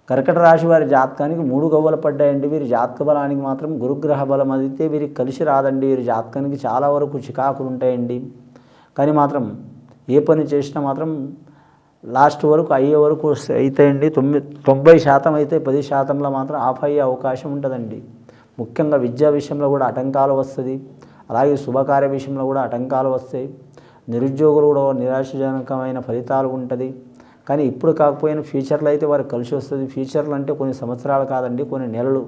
కర్కట రాశి వారి జాతకానికి 3 గవ్వలు పడ్డాయండి. వీరి జాతక బలానికి మాత్రం గురుగ్రహ బలం అయితే వీరికి కలిసి రాదండి. వీరి జాతకానికి చాలా వరకు చికాకులు ఉంటాయండి. కానీ మాత్రం ఏ పని చేసినా మాత్రం లాస్ట్ వరకు అయ్యే వరకు అయితాయండి. 90% అయితే 10%లో మాత్రం ఆఫ్ అయ్యే అవకాశం ఉంటుందండి. ముఖ్యంగా విద్యా విషయంలో కూడా ఆటంకాలు వస్తుంది. అలాగే శుభకార్య విషయంలో కూడా ఆటంకాలు వస్తాయి. నిరుద్యోగులు కూడా నిరాశజనకమైన ఫలితాలు ఉంటుంది. కానీ ఇప్పుడు కాకపోయినా ఫ్యూచర్లో అయితే వారికి కలిసి వస్తుంది. ఫ్యూచర్లు అంటే కొన్ని సంవత్సరాలు కాదండి, కొన్ని నెలలు.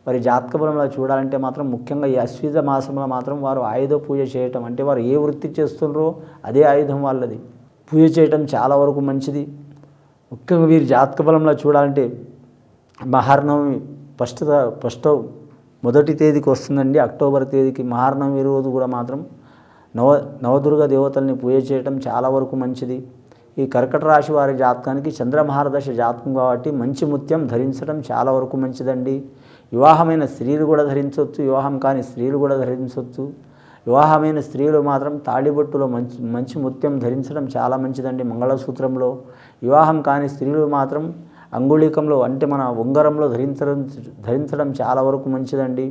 వారి జాతక బలంలో చూడాలంటే మాత్రం ముఖ్యంగా ఈ అశ్విజ మాసంలో మాత్రం వారు ఆయుధ పూజ చేయటం, అంటే వారు ఏ వృత్తి చేస్తున్నారో అదే ఆయుధం వాళ్ళది, పూజ చేయటం చాలా వరకు మంచిది. ముఖ్యంగా వీరి జాతక బలంలో చూడాలంటే మహార్నవమి ఫస్ట్ మొదటి తేదీకి వస్తుందండి. అక్టోబర్ తేదీకి మహార్నవమి రోజు కూడా మాత్రం నవదుర్గ దేవతల్ని పూజ చేయటం చాలా వరకు మంచిది. ఈ కర్కట రాశి వారి జాతకానికి చంద్రమహారదశ జాతకం కాబట్టి మంచి ముత్యం ధరించడం చాలా వరకు మంచిదండి. వివాహమైన స్త్రీలు కూడా ధరించవచ్చు, వివాహం కాని స్త్రీలు కూడా ధరించవచ్చు. వివాహమైన స్త్రీలు మాత్రం తాళిబొట్టులో మంచి ముత్యం ధరించడం చాలా మంచిదండి. మంగళసూత్రంలో. వివాహం కాని స్త్రీలు మాత్రం అంగుళీకంలో, అంటే మన ఉంగరంలో ధరించడం చాలా వరకు మంచిదండి.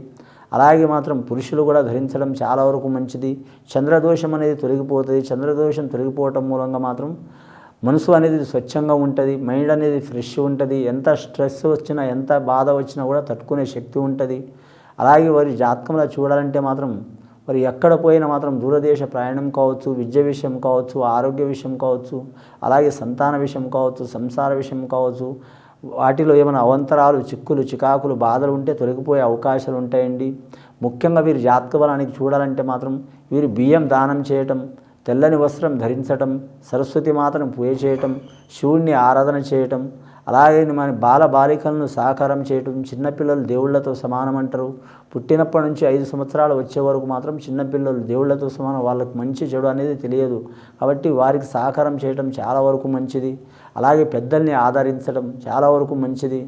అలాగే మాత్రం పురుషులు కూడా ధరించడం చాలా వరకు మంచిది. చంద్రదోషం అనేది తొలగిపోతుంది. చంద్రదోషం తొలగిపోవటం మూలంగా మాత్రం మనసు అనేది స్వచ్ఛంగా ఉంటుంది. మైండ్ అనేది ఫ్రెష్ ఉంటుంది. ఎంత స్ట్రెస్ వచ్చినా, ఎంత బాధ వచ్చినా కూడా తట్టుకునే శక్తి ఉంటుంది. అలాగే వారి జాతకంలో చూడాలంటే మాత్రం మరి ఎక్కడ పోయినా మాత్రం దూరదేశ ప్రయాణం కావచ్చు, విద్య విషయం కావచ్చు, ఆరోగ్య విషయం కావచ్చు, అలాగే సంతాన విషయం కావచ్చు, సంసార విషయం కావచ్చు, వాటిలో ఏమైనా అవంతరాలు, చిక్కులు, చికాకులు, బాధలు ఉంటే తొలగిపోయే అవకాశాలు ఉంటాయండి. ముఖ్యంగా వీరి జాతక బలానికి చూడాలంటే మాత్రం వీరు బియ్యం దానం చేయటం, తెల్లని వస్త్రం ధరించటం, సరస్వతి మాతను పూజ చేయటం, శివుణ్ణి ఆరాధన చేయటం, అలాగే మన బాలికలను సహకారం చేయటం. చిన్నపిల్లలు దేవుళ్లతో సమానం అంటారు. పుట్టినప్పటి నుంచి 5 సంవత్సరాలు వచ్చే వరకు మాత్రం చిన్నపిల్లలు దేవుళ్లతో సమానం. వాళ్ళకి మంచి చెడు అనేది తెలియదు కాబట్టి వారికి సహకారం చేయటం చాలా వరకు మంచిది. అలాగే పెద్దల్ని ఆదరించడం చాలా వరకు మంచిది.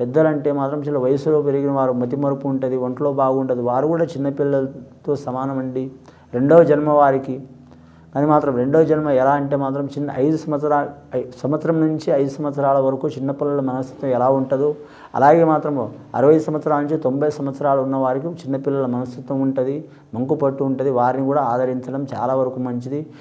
పెద్దలంటే మాత్రం చిన్న వయసులో పెరిగిన వారు, మతిమరుపు ఉంటుంది, ఒంట్లో బాగుంటుంది, వారు కూడా చిన్నపిల్లలతో సమానం అండి. రెండవ జన్మ వారికి. కానీ మాత్రం రెండో జన్మ ఎలా అంటే మాత్రం సంవత్సరం నుంచి 5 సంవత్సరాల వరకు చిన్నపిల్లల మనస్తత్వం ఎలా ఉంటుందో అలాగే మాత్రం 60 సంవత్సరాల నుంచి 90 సంవత్సరాలు ఉన్న వారికి చిన్నపిల్లల మనస్తత్వం ఉంటుంది, మంకు పట్టు ఉంటుంది. వారిని కూడా ఆదరించడం చాలా వరకు మంచిది.